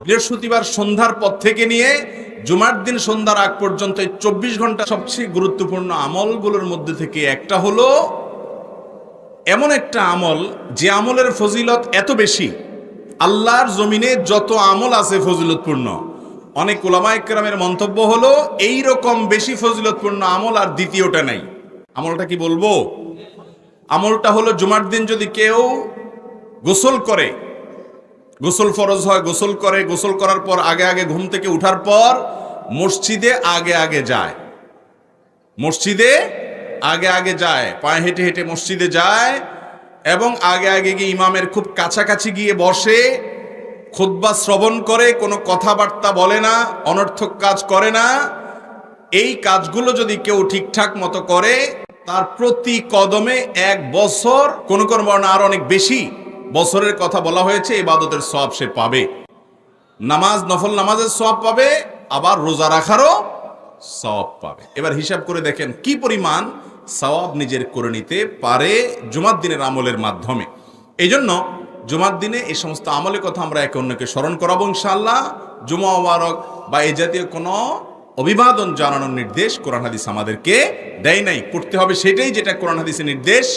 বৃহস্পতিবার সন্ধ্যার পর থেকে নিয়ে জুমার দিন সন্ধ্যার আগ পর্যন্ত 24 ঘন্টা সবচেয়ে গুরুত্বপূর্ণ আমলগুলোর মধ্যে থেকে একটা হলো এমন একটা আমল যে আমলের ফজিলত এত বেশি, আল্লাহর জমিনে যত আমল আছে ফজিলতপূর্ণ, অনেক উলামায়ে কেরামের মন্তব্য হলো এই রকম বেশি ফজিলতপূর্ণ আমল আর দ্বিতীয়টা নাই। আমলটা কি বলবো? আমলটা হলো জুমার দিন যদি কেউ গোসল করে, গোসল ফরজ হয়, গোসল করে, গোসল করার পর আগে আগে ঘুম থেকে উঠার পর মসজিদে আগে আগে যায়, মসজিদে আগে আগে যায়, পায়ে হেঁটে হেঁটে মসজিদে যায় এবং আগে আগে গিয়ে ইমামের খুব কাছাকাছি গিয়ে বসে খুতবা শ্রবণ করে, কোনো কথাবার্তা বলে না, অনর্থক কাজ করে না। এই কাজগুলো যদি কেউ ঠিকঠাক মতো করে তার প্রতি কদমে 1 বছর, কোন কোন বর্ণনা আরো অনেক বেশি বছরের কথা বলা হয়েছে, ইবাদতের সওয়াব সে পাবে, নামাজ নফল নামাজের সওয়াব পাবে, আবার রোজা রাখারও সওয়াব পাবে। এবার হিসাব করে দেখেন কি পরিমাণ সওয়াব নিজের করে নিতে পারে জুমার দিনের আমলের মাধ্যমে। এই জন্য জুমার দিনে এই সমস্ত আমলের কথা আমরা একে অন্যকে স্মরণ করাবো ইনশাআল্লাহ। জুমা মুবারক বা এই জাতীয় কোনো অভিবাদন জানানোর নির্দেশ কোরআন হাদিস আমাদেরকে দেয় নাই, করতে হবে সেটাই যেটা কোরআন হাদিসে নির্দেশ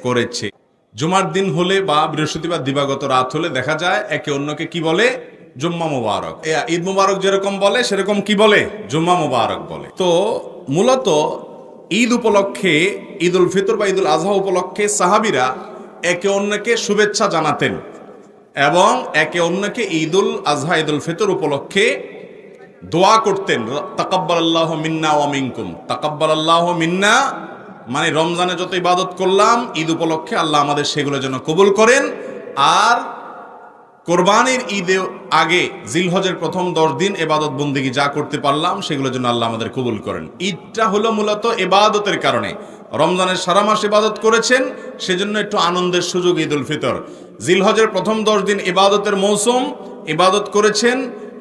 করেছে। জুমার দিন হলে বা বৃহস্পতিবার দিবাগত রাত হলে দেখা যায় একে অন্যকে কি বলে? জুম্মা মুবারক। ঈদ মুবারক যেরকম বলে সেরকম কি বলে? জুম্মা মুবারক বলে। তো মূলত ঈদ উপলক্ষে, ঈদ উল ফিতর বা ঈদ উল আজহা উপলক্ষে সাহাবীরা একে অন্যকে শুভেচ্ছা জানাতেন এবং একে অন্যকে ঈদ উল আজহা ঈদ উল ফিতর উপলক্ষে দোয়া করতেন, তাকাব্বালাল্লাহু মিন্না ওয়া মিনকুম। তাকাব্বালাল্লাহু মিন্না মানে রমজানে যত ইবাদত করলাম ঈদ উপলক্ষে আল্লাহ আমাদের সেগুলো যেন কবুল করেন, আর কোরবানির ঈদে আগে জিলহজের প্রথম 10 দিন ইবাদত বন্দেগী যা করতে পারলাম সেগুলো যেন আল্লাহ আমাদের কবুল করেন। ঈদটা হলো মূলত ইবাদতের কারণে, রমজানের সারা মাস ইবাদত করেছেন সেজন্য একটু আনন্দের সুযোগ ঈদ উল ফিতর। জিলহজের প্রথম 10 দিন ইবাদতের মৌসুম, ইবাদত করেছেন,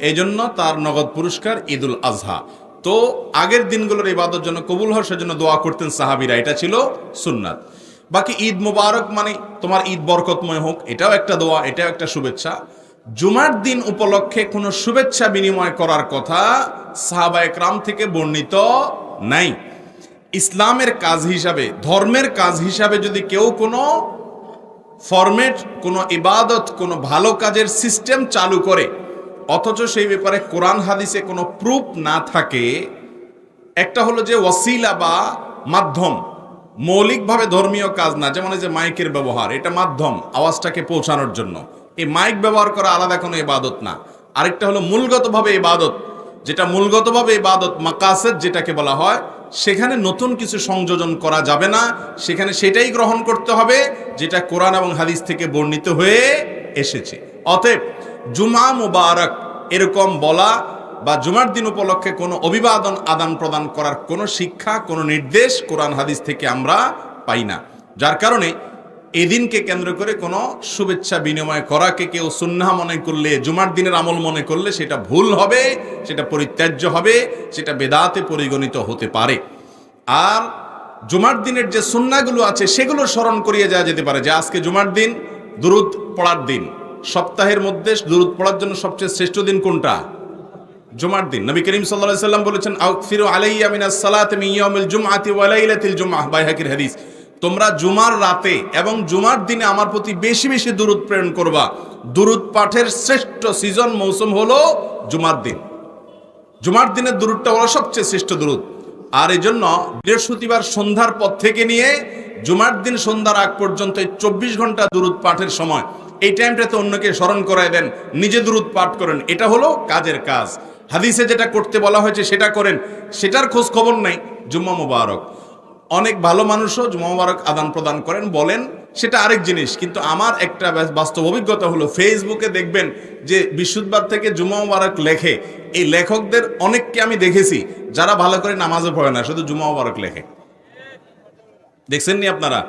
এই জন্য তার নগদ পুরস্কার ঈদ উল আজহা। তো আগের দিনগুলোর ইবাদত যেন কবুল হয় সেজন্য দোয়া করতেন সাহাবীরা, এটা ছিল সুন্নাত। বাকি ঈদ মুবারক মানে তোমার ঈদ বরকতময় হোক, এটাও একটা দোয়া, এটাও একটা শুভেচ্ছা। জুমার দিন উপলক্ষে কোনো শুভেচ্ছা বিনিময় করার কথা সাহাবায়ে কেরাম থেকে বর্ণিত নাই। ইসলামের কাজ হিসাবে, ধর্মের কাজ হিসাবে যদি কেউ কোনো ফরম্যাট, কোনো ইবাদত, কোনো ভালো কাজের সিস্টেম চালু করে অথচ সেই ব্যাপারে কোরআন হাদিসে কোনো প্রুফ না থাকে, একটা হলো যে ওয়াসিলা বা মাধ্যম, মৌলিকভাবে ধর্মীয় কাজ না, যেমন এই যে মাইকের ব্যবহার, এটা মাধ্যম আওয়াজটাকে পৌঁছানোর জন্য, এই মাইক ব্যবহার করা আলাদা কোনো ইবাদত না। আরেকটা হলো মূলগতভাবে ইবাদত, যেটা মূলগতভাবে ইবাদত মাকাসেদ যেটাকে বলা হয়, সেখানে নতুন কিছু সংযোজন করা যাবে না, সেখানে সেটাই গ্রহণ করতে হবে যেটা কোরআন এবং হাদিস থেকে বর্ণিত হয়ে এসেছে। অতএব জুমা মুবারক এরকম বলা বা জুমার দিন উপলক্ষে কোনো অভিবাদন আদান প্রদান করার কোনো শিক্ষা, কোনো নির্দেশ কোরআন হাদিস থেকে আমরা পাই না। যার কারণে এই দিনকে কেন্দ্র করে কোনো শুভেচ্ছা বিনিময় করাকে কেউ সুন্নাহ মনে করলে, জুমার দিনের আমল মনে করলে সেটা ভুল হবে, সেটা পরিত্যাজ্য হবে, সেটা বেদাতে পরিগণিত হতে পারে। আর জুমার দিনের যে সুন্নাহগুলো আছে সেগুলো স্মরণ করিয়ে যাওয়া যেতে পারে, যে আজকে জুমার দিন, দুরুদ পড়ার দিন। সপ্তাহের মধ্যে দুরুদ পড়ার জন্য সবচেয়ে শ্রেষ্ঠ দিন কোনটা? জুমার দিন। নবী করিম সাল্লাল্লাহু আলাইহি সাল্লাম বলেছেন, আউকসিরু আলাইয়া মিনাস সালাতি মিন ইয়াউমিল জুমআতি ওয়া লাইলাতিল জুমআহ, বাইহাকির হাদিস। তোমরা জুমার রাতে এবং জুমার দিনে আমার প্রতি বেশি বেশি দুরুদ প্রেরণ করবা। দুরুদ পাঠের শ্রেষ্ঠ সিজন মৌসুম হলো জুমার দিন। জুমার দিনের দুরুদটা হলো সবচেয়ে শ্রেষ্ঠ দুরুদ। আর এই জন্য বৃহস্পতিবার সন্ধ্যার পর থেকে নিয়ে জুমার দিন সন্ধ্যার আগ পর্যন্ত 24 ঘন্টা দুরুদ পাঠের সময়, এই টাইমটাতে অন্যকে স্মরণ করায় দেন, নিজে দুরুদ পাঠ করেন, এটা হলো কাজের কাজ। হাদিসে যেটা করতে বলা হয়েছে সেটা করেন, সেটার খোঁজ খবর নাই। জুম্মা মুবারক, অনেক ভালো মানুষও জুম্মা মুবারক আদান প্রদান করেন, বলেন, সেটা আরেক জিনিস। কিন্তু আমার একটা বাস্তব অভিজ্ঞতা হলো, ফেসবুকে দেখবেন যে বৃহস্পতিবার থেকে জুম্মা মুবারক লেখে, এই লেখকদের অনেককে আমি দেখেছি যারা ভালো করে নামাজও পড়ে না, শুধু জুম্মা মুবারক লেখে। দেখছেননি আপনারা?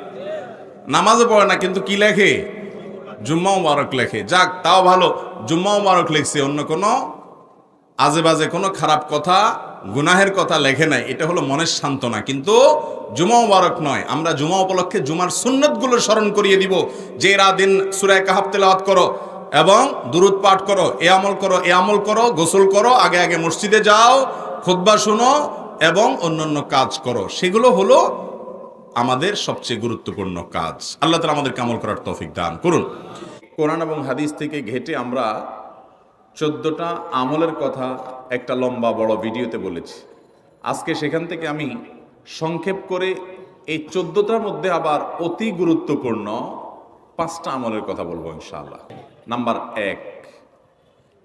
নামাজও পড়ে না কিন্তু কি লেখে? জুম্মা মুবারক লেখে। যাক, তাও ভালো, জুম্মা মুবারক লিখছে, অন্য কোনো আজে বাজে কোনো খারাপ কথা, গুনাহের কথা লেখে নাই। এটা হলো মনের সান্ত্বনা, কিন্তু জুমা মুবারক নয়। আমরা জুমা উপলক্ষে জুমার সুন্নতগুলো স্মরণ করিয়ে দিব, যে এরা দিন সূরা কাহাফ তেলাওয়াত করো, এবং দুরূদ পাঠ করো, এ আমল করো, এ আমল করো, গোসল করো, আগে আগে মসজিদে যাও, খুতবা শোনো এবং অন্যান্য কাজ করো। সেগুলো হলো আমাদের সবচেয়ে গুরুত্বপূর্ণ কাজ। আল্লাহ তাআলা আমাদেরকে আমল করার তৌফিক দান করুন। কোরআন এবং হাদিস থেকে ঘেঁটে আমরা 14টা আমলের কথা একটা লম্বা বড় ভিডিওতে বলেছি। আজকে সেখান থেকে আমি সংক্ষেপ করে এই 14টার মধ্যে আবার অতি গুরুত্বপূর্ণ 5টা আমলের কথা বলবো ইনশাআল্লাহ। নাম্বার 1,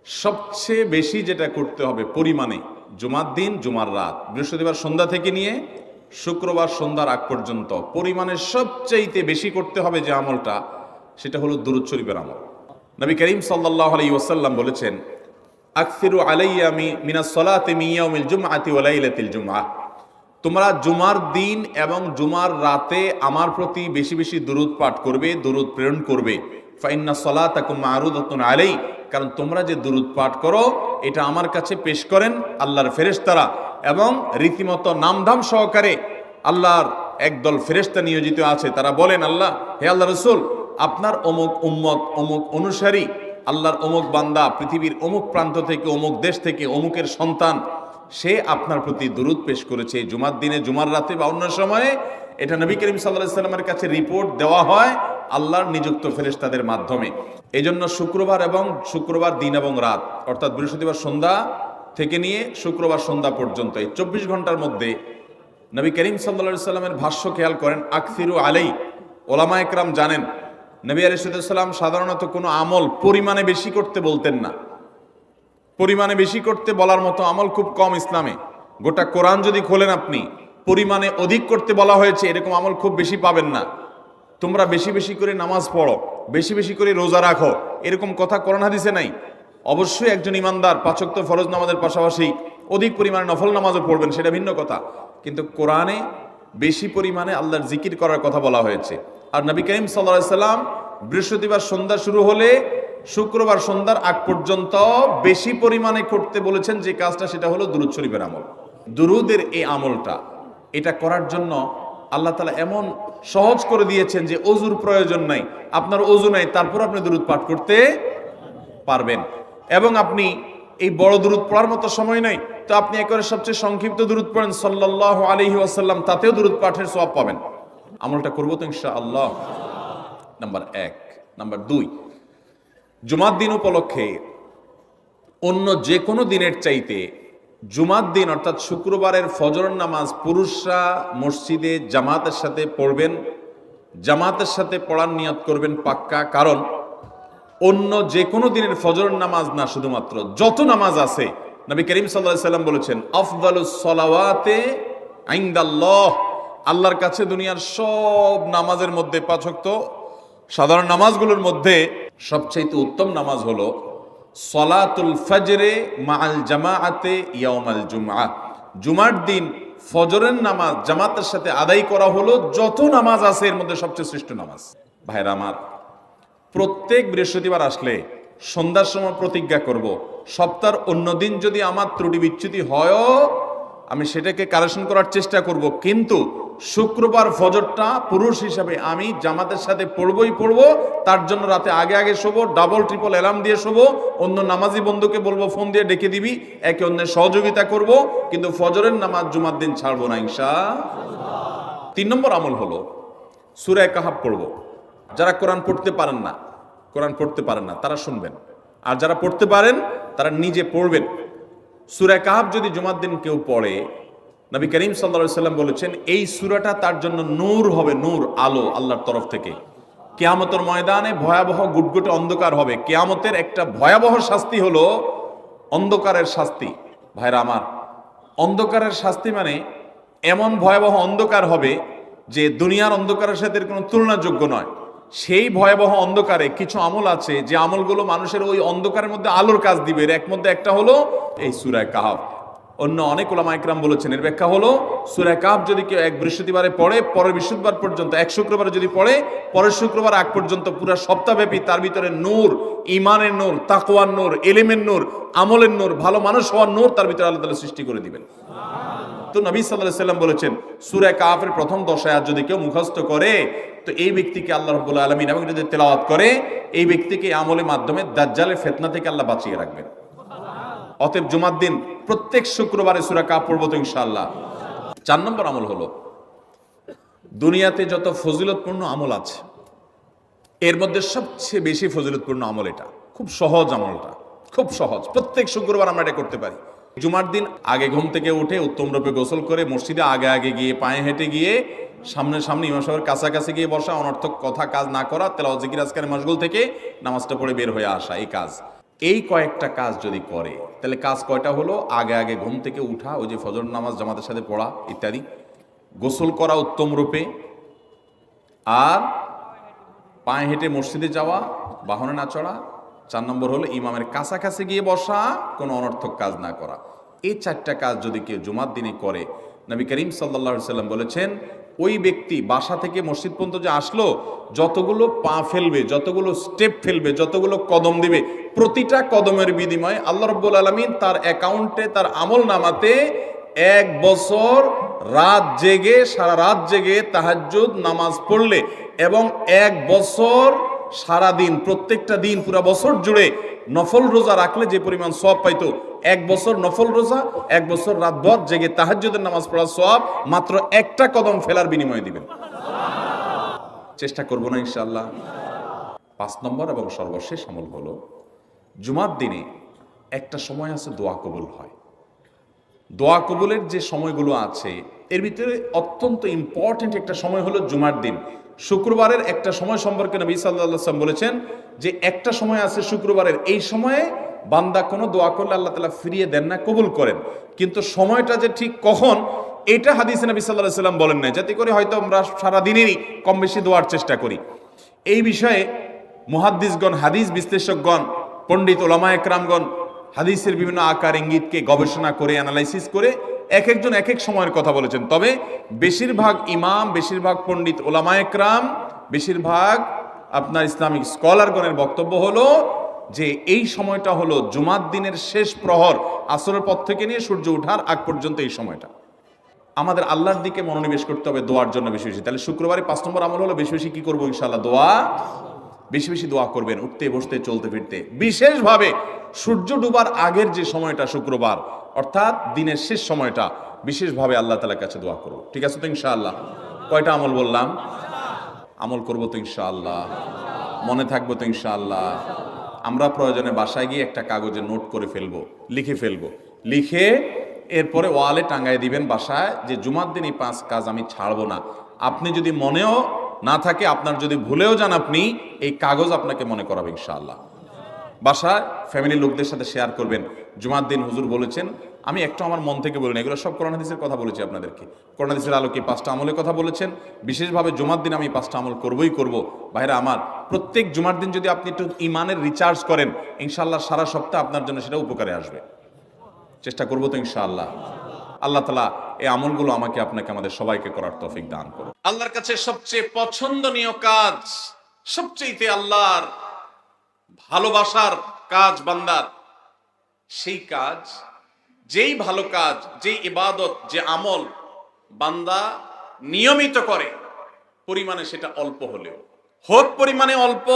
সবচেয়ে বেশি যেটা করতে হবে পরিমাণে, জুমার দিন, জুমার রাত, বৃহস্পতিবার সন্ধ্যা থেকে নিয়ে শুক্রবার সন্ধ্যার আগ পর্যন্ত পরিমাণে সবচাইতে বেশি করতে হবে যে আমলটা, সেটা হলো দুরূদ শরীফের আমল। নবী করিম সাল্লাল্লাহু আলাইহি ওয়াসাল্লাম বলেছেন, আকসিরু আলাইয়া মিনাস সালাতি মিন ইয়াউমিল জুমআতি ওয়া লাইলাতিল জুমআহ, তোমরা জুমার দিন এবং জুমার রাতে আমার প্রতি বেশি বেশি দুরূদ পাঠ করবে, দুরূদ প্রেরণ করবে। ফা ইন্না সালাতাকুম মা'রুদাতুন আলাই, কারণ তোমরা যে দুরূদ পাঠ করো এটা আমার কাছে পেশ করেন আল্লাহর ফেরেশতারা, এবং রীতিমতো নামধাম সহকারে আল্লাহর একদল ফেরেশতা নিয়োজিত আছে। তারা বলেন, আল্লাহ, হে আল্লাহ রাসূল, আপনার অমুক উম্মত, অমুক অনুসারী, আল্লাহর অমুক বান্দা পৃথিবীর অমুক প্রান্ত থেকে, অমুক দেশ থেকে, অমুকের সন্তান, সে আপনার প্রতি দুরূদ পেশ করেছে জুমার দিনে, জুমার রাতে বা অন্য সময়ে। এটা নবী করিম সাল্লাল্লাহু আলাইহি ওয়াসাল্লামের কাছে রিপোর্ট দেওয়া হয় আল্লাহর নিযুক্ত ফেরেশতাদের মাধ্যমে। এই জন্য শুক্রবার এবং শুক্রবার দিন এবং রাত, অর্থাৎ বৃহস্পতিবার সন্ধ্যা থেকে নিয়ে শুক্রবার সন্ধ্যা পর্যন্ত এই 24 ঘন্টার মধ্যে নবী করিম সাল্লাল্লাহু আলাইহি ওয়াসাল্লামের ভাষ্য খেয়াল করেন, আকসিরু আলাই। ওলামা একরাম জানেন নবী আলাইহিস সালাম সাধারণত কোনো আমল পরিমাণে বেশি করতে বলতেন না। পরিমাণে বেশি করতে বলার মতো আমল খুব কম ইসলামে। গোটা কোরআন যদি খোলেন আপনি, পরিমাণে অধিক করতে বলা হয়েছে এরকম আমল খুব বেশি পাবেন না। তোমরা বেশি বেশি করে নামাজ পড়ো, বেশি বেশি করে রোজা রাখো, এরকম কথা কোরআন হাদিসে নাই। অবশ্যই একজন ইমানদার 5 ওয়াক্ত ফরজ নামাজের পাশাপাশি অধিক পরিমাণে নফল নামাজও পড়বেন, সেটা ভিন্ন কথা। কিন্তু কোরআনে বেশি পরিমাণে আল্লাহর জিকির করার কথা বলা হয়েছে। আর নবী করিম সাল্লাল্লাহু আলাইহি ওয়াসাল্লাম বৃহস্পতিবার সন্ধ্যা শুরু হলে শুক্রবার সন্ধ্যার আগ পর্যন্ত বেশি পরিমাণে করতে বলেছেন যে কাজটা, সেটা হলো দুরূদ শরীফের আমল। দুরূদের এই আমলটা, এটা করার জন্য আল্লাহ তাআলা এমন সহজ করে দিয়েছেন যে ওযুর প্রয়োজন নাই। আপনার ওযু নাই, তারপর আপনি দুরূদ পাঠ করতে পারবেন। এবং আপনি এই বড় দুরূদ পড়ার মতো সময় নাই, তো আপনি একেবারে সবচেয়ে সংক্ষিপ্ত দুরূদ পড়েন সাল্লাল্লাহু আলাইহি ওয়াসাল্লাম, তাতেও দুরূদ পাঠের সওয়াব পাবেন। আমলটা করব তো ইনশাআল্লাহ। নাম্বার 1। নাম্বার 2, জুমার দিন উপলক্ষে অন্য যে কোনো দিনের চাইতে জুমার দিন অর্থাৎ শুক্রবারের ফজর নামাজ পুরুষরা মসজিদে জামাতের সাথে পড়বেন, জামাতের সাথে পড়ার নিয়ত করবেন পাক্কা। কারণ অন্য যে কোনো দিনের ফজর নামাজ না, শুধুমাত্র যত নামাজ আছে, নবী করিম সাল্লাল্লাহু আলাইহি ওয়াসাল্লাম বলেছেন, আফদালুস সালাওয়াতে ইনদাল্লাহ, আল্লাহর কাছে দুনিয়ার সব নামাজের মধ্যে 5 ওয়াক্ত সাধারণ নামাজগুলোর মধ্যে সবচেয়ে উত্তম নামাজ হলো সলাতুল ফজরে মাআল জামাআতে ইয়াউমাল জুমআহ, জুমার দিন ফজরের নামাজ জামাতের সাথে আদায় করা হলো যত নামাজ আছে এর মধ্যে সবচেয়ে শ্রেষ্ঠ নামাজ। ভাইরা আমার, প্রত্যেক বৃহস্পতিবার আসলে সন্ধ্যার সময় প্রতিজ্ঞা করব, সপ্তাহের অন্য দিন যদি আমার ত্রুটি বিচ্যুতি হয়ও আমি সেটাকে কারেকশন করার চেষ্টা করব, কিন্তু শুক্রবার ফজরটা পুরুষ হিসাবে আমি জামাতের সাথে পড়বই পড়বো। তার জন্য রাতে আগে আগে শোবো, ডাবল ট্রিপল অ্যালার্ম দিয়ে শোবো, অন্য নামাজি বন্ধুকে বলবো ফোন দিয়ে ডেকে দিবি, একে অন্যের সহযোগিতা করব, কিন্তু ফজরের নামাজ জুমার দিন ছাড়বো না ইনশাআল্লাহ। 3 নম্বর আমল হলো সূরা কাহাফ পড়বো। যারা কোরআন পড়তে পারেন না তারা শুনবেন, আর যারা পড়তে পারেন তারা নিজে পড়বেন। সূরা কাহাফ যদি জুমার দিন কেউ পড়ে, নবী করিম সাল্লাল্লাহু আলাইহি ওয়াসাল্লাম বলেছেন এই সূরাটা তার জন্য নূর হবে, নূর, আলো আল্লাহর তরফ থেকে। কিয়ামতের ময়দানে ভয়াবহ গুটগুটে অন্ধকার হবে। কিয়ামতের একটা ভয়াবহ শাস্তি হলো অন্ধকারের শাস্তি। ভাইরা আমার, অন্ধকারের শাস্তি মানে এমন ভয়াবহ অন্ধকার হবে যে দুনিয়ার অন্ধকারের সাথে কোনো তুলনাযোগ্য নয়। সেই ভয়াবহ অন্ধকারে কিছু আমল আছে যে আমলগুলো মানুষের ওই অন্ধকারের মধ্যে আলোর কাজ দিবে। এর মধ্যে একটা হলো এই সূরা কাহাফ। অন্য অনেক ওলামা ইকরাম বলেছেন এর ব্যাখ্যা হলো সূরা কাহফ যদি কেউ এক বৃহস্পতিবারে পড়ে, পরের বৃহস্পতিবার পর্যন্ত, এক শুক্রবারে যদি পড়ে, পরের শুক্রবার আগ পর্যন্ত পুরো সপ্তাহব্যাপী তার ভিতরে নূর, ঈমানের নূর, তাকওয়ার নূর, ইলমের নূর, আমলের নূর, ভালো মানুষ হওয়ার নূর তার ভিতরে আল্লাহ তাআলা সৃষ্টি করে দিবেন। তো নবী সাল্লাল্লাহু আলাইহি সাল্লাম বলেছেন সূরা কাহফের প্রথম 10 আয়াত যদি কেউ মুখস্থ করে তো এই ব্যক্তিকে আল্লাহ রাব্বুল আলামিন, এবং যদি তেলাওয়াত করে এই ব্যক্তিকে আমলের মাধ্যমে দাজ্জালের ফিতনা থেকে আল্লাহ বাঁচিয়ে রাখবেন। অতএব জুমার দিন প্রত্যেক শুক্রবারে সূরা কাহফ পড়বো তো ইনশাআল্লাহ। 4 নম্বর আমল হলো, দুনিয়াতে যত ফজিলতপূর্ণ আমল আছে এর মধ্যে সবচেয়ে বেশি ফজিলতপূর্ণ আমল এটা। খুব সহজ আমলটা, খুব সহজ, প্রত্যেক শুক্রবার আমরা এটা করতে পারি। জুমার দিন আগে ঘুম থেকে উঠে উত্তম রূপে গোসল করে মসজিদে আগে আগে গিয়ে পায়ে হেঁটে গিয়ে সামনে সামনে ইমাম সাহেবের কাছাকাছি গিয়ে বসা, অনর্থক কথা কাজ না করা, তেলাওয়াত জিকির আজকারে মশগুল থেকে নামাজটা পড়ে বের হয়ে আসা, এই কাজ, এই কয়েকটা কাজ যদি করে তাহলে কাজ কয়টা হলো? আগে আগে ঘুম থেকে উঠা, ওই যে ফজর নামাজ জামাতের সাথে পড়া ইত্যাদি, গোসল করা উত্তম রূপে, আর পায়ে হেঁটে মসজিদে যাওয়া, বাহনে না চড়া। 4 নম্বর হলো ইমামের কাছাকাছি গিয়ে বসা, কোনো অনর্থক কাজ না করা। এই 4টা কাজ যদি কেউ জুমার দিনে করে, নবী করিম সাল্লাল্লাহু আলাইহি সাল্লাম বলেছেন ওই ব্যক্তি বাসা থেকে মসজিদ পর্যন্ত যে আসলো, যতগুলো পা ফেলবে, যতগুলো স্টেপ ফেলবে, যতগুলো কদম দিবে, প্রতিটা কদমের বিনিময়ে আল্লাহ রাব্বুল আলামিন তার অ্যাকাউন্টে, তার আমল নামাতে 1 বছর রাত জেগে, সারা রাত জেগে তাহাজ্জুদ নামাজ পড়লে এবং 1 বছর সারা দিন, প্রত্যেকটা দিন পুরো বছর জুড়ে নফল রোজা রাখলে যে পরিমাণ সওয়াব পাইতো, 1 বছর নফল রোজা, 1 বছর রাত ভর জেগে তাহাজ্জুদের নামাজ পড়ার সওয়াব মাত্র একটা কদম ফেলার বিনিময়ে দিবেন। চেষ্টা করব না ইনশাআল্লাহ। 5 নম্বর এবং সর্বশেষ আমল হলো, জুমার দিনে একটা সময় আছে দোয়া কবুল হয়। দোয়া কবুলের যে সময়গুলো আছে এর ভিতরে অত্যন্ত ইম্পর্টেন্ট একটা সময় হলো জুমার দিন। শুক্রবারের একটা সময় সম্পর্কে নবী সাল্লাল্লাহু আলাইহি ওয়াসাল্লাম বলেছেন যে একটা সময় আছে শুক্রবারের, এই সময়ে বান্দা কোনো দোয়া করলে আল্লাহ তাআলা ফিরিয়ে দেন না, কবুল করেন। কিন্তু সময়টা যে ঠিক কখন, এটা হাদিসে নবী সাল্লাল্লাহু আলাইহি ওয়াসাল্লাম বলেন না, যাতে করে হয়তো আমরা সারা দিনেরই কম বেশি দোয়ার চেষ্টা করি। এই বিষয়ে মুহাদ্দিসগণ, হাদিস বিশ্লেষকগণ, পণ্ডিত ওলামায়ে কেরামগণ হাদিসের বিভিন্ন আকার ইঙ্গিতকে গবেষণা করে, অ্যানালাইসিস করে এক একজন এক এক সময়ের কথা বলেছেন। তবে বেশিরভাগ ইমাম, বেশিরভাগ পণ্ডিত ওলামায়ে কেরাম, বেশিরভাগ আপনার ইসলামিক স্কলারগণের বক্তব্য হলো যে এই সময়টা হলো জুমার দিনের শেষ প্রহর, আসরের পর থেকে নিয়ে সূর্য ওঠার আগ পর্যন্ত এই সময়টা। আমাদের আল্লাহর দিকে মনোনিবেশ করতে হবে দোয়ার জন্য বেশি বেশি। তাহলে শুক্রবারে 5 নম্বর আমল হলো বেশি বেশি কি করবো ইনশাআল্লাহ? দোয়া। বেশি বেশি দোয়া করবেন, উঠতে বসতে চলতে ফিরতে। বিশেষভাবে সূর্য ডুবার আগের যে সময়টা শুক্রবার, অর্থাৎ দিনের শেষ সময়টা, বিশেষভাবে আল্লাহ তাআলার কাছে দোয়া করব। ঠিক আছে তো ইনশাআল্লাহ? কয়টা আমল বললাম? আমল করব তো ইনশাআল্লাহ? মনে থাকবো তো ইনশাআল্লাহ? আমরা প্রয়োজনে বাসায় গিয়ে একটা কাগজে নোট করে ফেলবো, লিখে ফেলবো, লিখে এরপরে ওয়ালে টাঙ্গায় দিবেন বাসায় যে জুমার দিন এই 5 কাজ আমি ছাড়বো না। আপনি যদি মনেও না থাকে, আপনার যদি ভুলেও যান, আপনি এই কাগজ আপনাকে মনে করাবে ইনশাআল্লাহ। বাসায় ফ্যামিলির লোকদের সাথে শেয়ার করবেন, জুমার দিন হুজুর বলেছেন, আমি একটু আমার মন থেকে বলিনি, এগুলো সব কোরআন হাদিসের কথা বলেছি আপনাদেরকে। কোরআন হাদিসের আলোকে 5টা আমলের কথা বলেছেন, বিশেষভাবে জুমার দিন আমি 5টা আমল করবই করব। ভাইরা আমার, প্রত্যেক জুমার দিন যদি আপনি একটু ইমানের রিচার্জ করেন, ইনশাআল্লাহ সারা সপ্তাহ আপনার জন্য সেটা উপকারে আসবে। চেষ্টা করব তো ইনশাআল্লাহ? আল্লাহ তাআলা এই আমলগুলো আমাকে, আপনাকে, আমাদের সবাইকে করার তৌফিক দান করুন। আল্লাহর কাছে সবচেয়ে পছন্দনীয় কাজ, সবচেয়ে আল্লাহর ভালোবাসার কাজ বান্দার, সেই কাজ, যেই ভালো কাজ, যেই ইবাদত, যে আমল বান্দা নিয়মিত করে, পরিমাণে সেটা অল্প হলেও হোক, পরিমাণে অল্প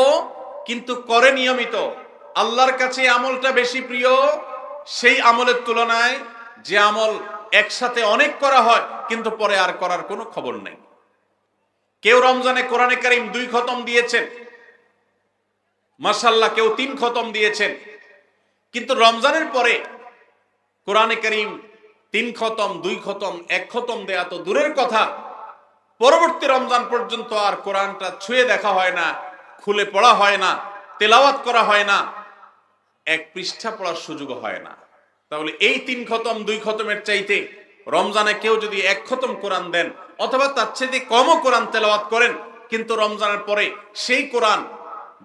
কিন্তু করে নিয়মিত, আল্লাহর কাছে আমলটা বেশি প্রিয় সেই আমলের তুলনায় যে আমল একসাথে অনেক করা হয় কিন্তু পরে আর করার কোনো খবর নেই। কেউ রমজানে কোরআনে কারীম 2 খতম দিয়েছেন, মাশাআল্লাহ, কেউ 3 খতম দিয়েছেন, কিন্তু রমজানের পরে কোরআনে কারীম 3 খতম, 2 খতম, 1 খতম দেয়া তো দূরের কথা, পরবর্তী রমজান পর্যন্ত আর কোরআনটা ছুঁয়ে দেখা হয় না, খুলে পড়া হয় না, তেলাওয়াত করা হয় না, 1 পৃষ্ঠা পড়ার সুযোগ হয় না। তাহলে এই 3 খতম 2 খতমের চাইতে রমজানে কেউ যদি 1 খতম কোরআন দেন, অথবা তার চাইতে কমও কোরআন তেলাওয়াত করেন, কিন্তু রমজানের পরে সেই কোরআন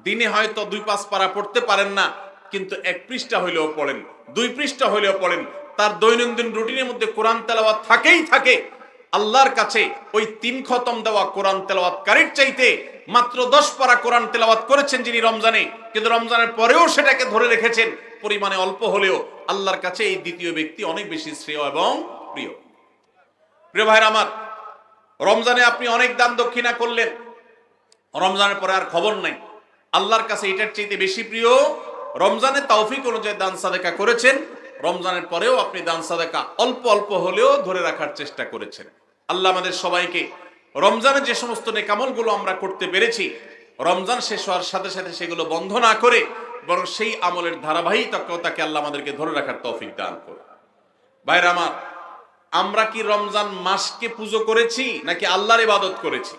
দিনে হয়তো 2-5 পারা পড়তে পারেন না, কিন্তু 1 পৃষ্ঠা হইলেও পড়েন, 2 পৃষ্ঠা হইলেও পড়েন, তার দৈনন্দিন রুটিনের মধ্যে কোরআন তেলাওয়াত থাকেই থাকে, আল্লাহর কাছে ওই 3 খতম দেওয়া কোরআন তেলাওয়াতকারীর চাইতে মাত্র 10 পারা কোরআন তেলাওয়াত করেছেন যিনি রমজানে, কিন্তু রমজানের পরেও সেটাকে ধরে রেখেছেন পরিমাণে অল্প হলেও, আল্লাহর কাছে এই দ্বিতীয় ব্যক্তি অনেক বেশি শ্রেয় এবং প্রিয়। প্রিয় ভাইরা আমার, রমজানে আপনি অনেক দান দক্ষিণা করলেন, রমজানের পরে আর খবর নাই, আল্লাহর কাছে এটার চাইতে বেশি প্রিয় রমজানে তৌফিক অনুযায়ী দান সাদেকা করেছেন, রমজানের পরেও আপনি দান সাদেকা অল্প অল্প হলেও ধরে রাখার চেষ্টা করেছেন। আল্লাহ আমাদের সবাইকে রমজানে যে সমস্ত নেকামলগুলো আমরা করতে পেরেছি, রমজান শেষ হওয়ার সাথে সাথে সেগুলো বন্ধ না করে বরং সেই আমলের ধারাবাহিকতাকে আল্লাহ আমাদেরকে ধরে রাখার তৌফিক দান করুন। ভাইরা আমার, আমরা কি রমজান মাসকে পুজো করেছি নাকি আল্লাহর ইবাদত করেছি?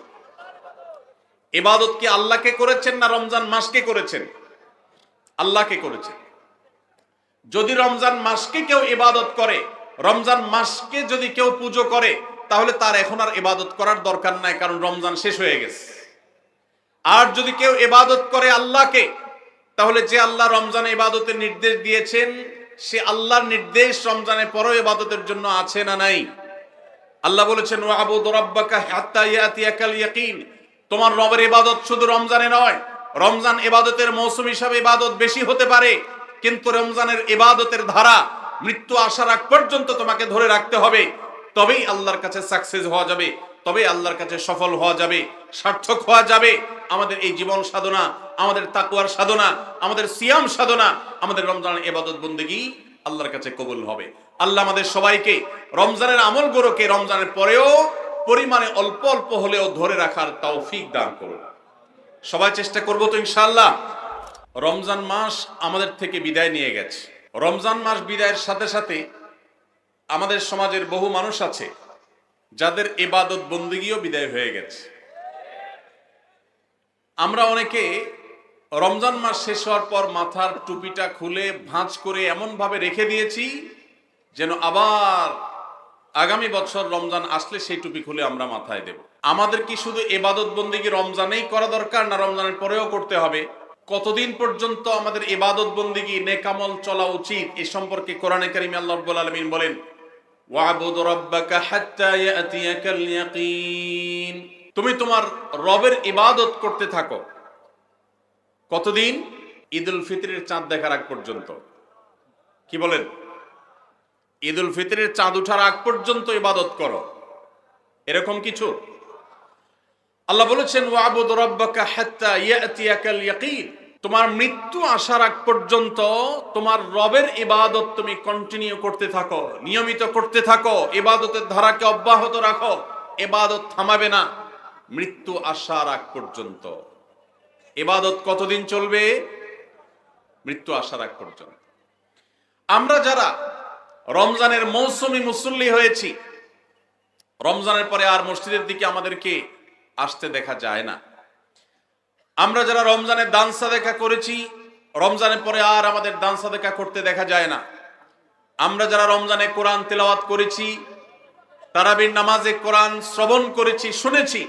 ইবাদত কি আল্লাহকে করেছেন না রমজান মাসকে করেছেন? আল্লাহকে করেছেন। যদি রমজান মাসকে কেউ ইবাদত করে, রমজান মাসকে যদি কেউ পুজো করে, তাহলে তার এখন আর ইবাদত করার দরকার নাই, কারণ রমজান শেষ হয়ে গেছে। আর যদি কেউ ইবাদত করে আল্লাহকে, তাহলে যে আল্লাহ রমজানে ইবাদতের নির্দেশ দিয়েছেন, সে আল্লাহর নির্দেশ রমজানের পরেও ইবাদতের জন্য আছে না নাই? আল্লাহ বলেছেন ওয়াবুদু রাব্বাকা হাত্তা ইয়াতিয়াকাল ইয়াকিন। তোমার রবের ইবাদত শুধু রমজানে নয়, রমজান ইবাদতের মৌসুম হিসাবে ইবাদত বেশি হতে পারে, কিন্তু রমজানের ইবাদতের ধারা মৃত্যু আসার আগ পর্যন্ত তোমাকে ধরে রাখতে হবে, তবেই আল্লাহর কাছে সাকসেস হওয়া যাবে, তবেই আল্লাহর কাছে সফল হওয়া যাবে, সার্থক হওয়া যাবে। আমাদের এই জীবন সাধনা, আমাদের তাকওয়ার সাধনা, আমাদের সিয়াম সাধনা, আমাদের রমজানের ইবাদত বন্দেগী আল্লাহর কাছে কবুল হবে। আল্লাহ আমাদের সবাইকে রমজানের আমলগুলোকে রমজানের পরেও পরিমাণে অল্প অল্প হলেও ধরে রাখার তৌফিক দান করুন। সবাই চেষ্টা করব তো ইনশাআল্লাহ। রমজান মাস আমাদের থেকে বিদায় নিয়ে গেছে। রমজান মাস বিদায়ের সাথে সাথে আমাদের সমাজের বহু মানুষ আছে যাদের ইবাদত বন্দেগীও বিদায় হয়ে গেছে। আমরা অনেকে রমজান মাস শেষ হওয়ার পর মাথার টুপিটা খুলে ভাঁজ করে এমন ভাবে রেখে দিয়েছি যেন আবার আগামী বছর রমজান আসলে সেই টুপি খুলে আমরা মাথায় দেব। আমাদের কি শুধু ইবাদত বন্দেগী রমজানেই করা দরকার, না রমজানের পরেও করতে হবে? কতদিন পর্যন্ত আমাদের ইবাদত বন্দেগী নেকামল চলা উচিত, এ সম্পর্কে কোরআনে কারিমে আল্লাহ রাব্বুল আলামিন বলেন ওয়াবুদু রাব্বাকা হাত্তা ইয়াতিয়াকাল ইয়াকিন। তুমি তোমার রবের ইবাদত করতে থাকো। কতদিন? ঈদুল ফিতরের চাঁদ দেখার আগ পর্যন্ত। কি বলেন? ঈদুল ফিতরের চাঁদ ওঠার আগ পর্যন্ত ইবাদত করো, এরকম কিছু? আল্লাহ বলেছেন ওয়াবুদু রাব্বাকা হাত্তা ইয়াতিয়াকাল ইয়াকিন। তোমার মৃত্যু আসার আগ পর্যন্ত তোমার রবের ইবাদত তুমি কন্টিনিউ করতে থাকো, নিয়মিত করতে থাকো, ইবাদতের ধারাকে অব্যাহত রাখো, ইবাদত থামাবে না মৃত্যু আসার আগ পর্যন্ত। ইবাদত কতদিন চলবে? মৃত্যু আসার আগ পর্যন্ত। আমরা যারা রমজানের মৌসুমী মুসল্লি হয়েছি, রমজানের পরে আর মসজিদের দিকে আমাদেরকে আসতে দেখা যায় না। আমরা যারা রমজানের দান সাদেকা করেছি, রমজানের পরে আর আমাদের দান সাদেকা করতে দেখা যায় না। আমরা যারা রমজানে কোরআন তেলাওয়াত করেছি, তারাবির নামাজে কোরআন শ্রবণ করেছি, শুনেছি,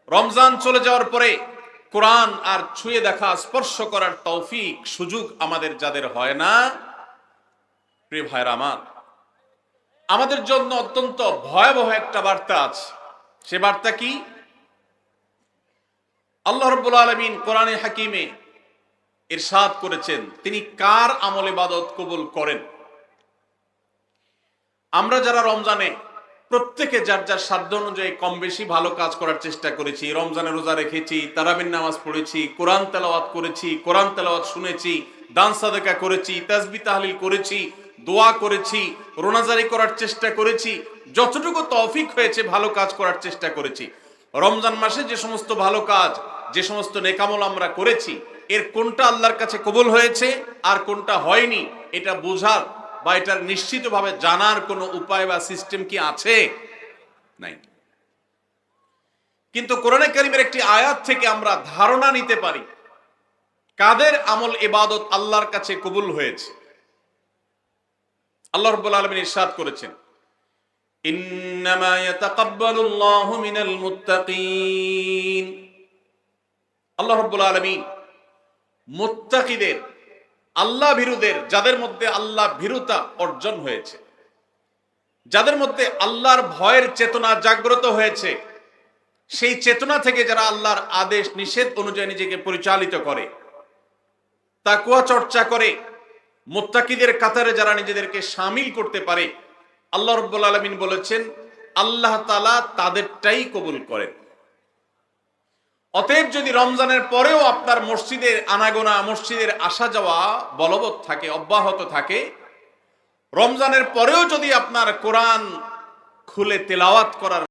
রমজান চলে যাওয়ার পরে কোরআন আর ছুঁয়ে দেখা, স্পর্শ করার তৌফিক সুযোগ আমাদের যাদের হয় না, প্রিয় ভাইরা আমার, আমাদের জন্য অত্যন্ত ভয়াবহ একটা বার্তা আছে। সে বার্তা কি? আল্লাহ রাব্বুল আলামিন কোরআনে হাকিমে ইরশাদ করেছেন তিনি কার আমল ইবাদত কবুল করেন। আমরা যারা রমজানে প্রত্যেকে যার যার সাধ্য অনুযায়ী কম বেশি ভালো কাজ করার চেষ্টা করেছি, রমজানে রোজা রেখেছি, তারাবির নামাজ পড়েছি, কোরআন তেলাওয়াত করেছি, কোরআন তেলাওয়াত শুনেছি, দান সাদেকা করেছি, তাসবিহ তাহলিল করেছি, দোয়া করেছি, রোনাজারি করার চেষ্টা করেছি, যতটুকু তৌফিক হয়েছে ভালো কাজ করার চেষ্টা করেছি। রমজান মাসে যে সমস্ত ভালো কাজ, যে সমস্ত নেকামল আমরা করেছি, এর কোনটা আল্লাহর কাছে কবুল হয়েছে আর কোনটা হয়নি, এটা বোঝার বা এটার নিশ্চিতভাবে জানার কোনো উপায় বা সিস্টেম কি আছে? নাই। কিন্তু কোরআনে কারীমের একটি আয়াত থেকে আমরা ধারণা নিতে পারি কাদের আমল ইবাদত আল্লাহর কাছে কবুল হয়েছে। আল্লাহ রাব্বুল আলামিন ইরশাদ করেছেন ইন্নামা ইয়াতাকাব্বালুল্লাহু মিনাল মুত্তাকিন। আল্লাহ রাব্বুল আলামিন মুত্তাকিদের আল্লাহ ভীরুদের, যাদের মধ্যে আল্লাহ ভীরুতা অর্জন হয়েছে, যাদের মধ্যে আল্লাহর ভয়ের চেতনা জাগ্রত হয়েছে, সেই চেতনা থেকে যারা আল্লাহর আদেশ নিষেধ অনুযায়ী নিজেকে পরিচালিত করে, তাকওয়া চর্চা করে, মুত্তাকিদের কাতারে যারা নিজেদেরকে শামিল করতে পারে, আল্লাহ রাব্বুল আলামিন বলেছেন আল্লাহ তাআলা তাদেরটাই কবুল করেন। অতএব যদি রমজানের পরেও আপনার মসজিদের আনাগোনা, মসজিদের আসা যাওয়া বলবৎ থাকে, অব্যাহত থাকে, রমজানের পরেও যদি আপনার কোরআন খুলে তেলাওয়াত করার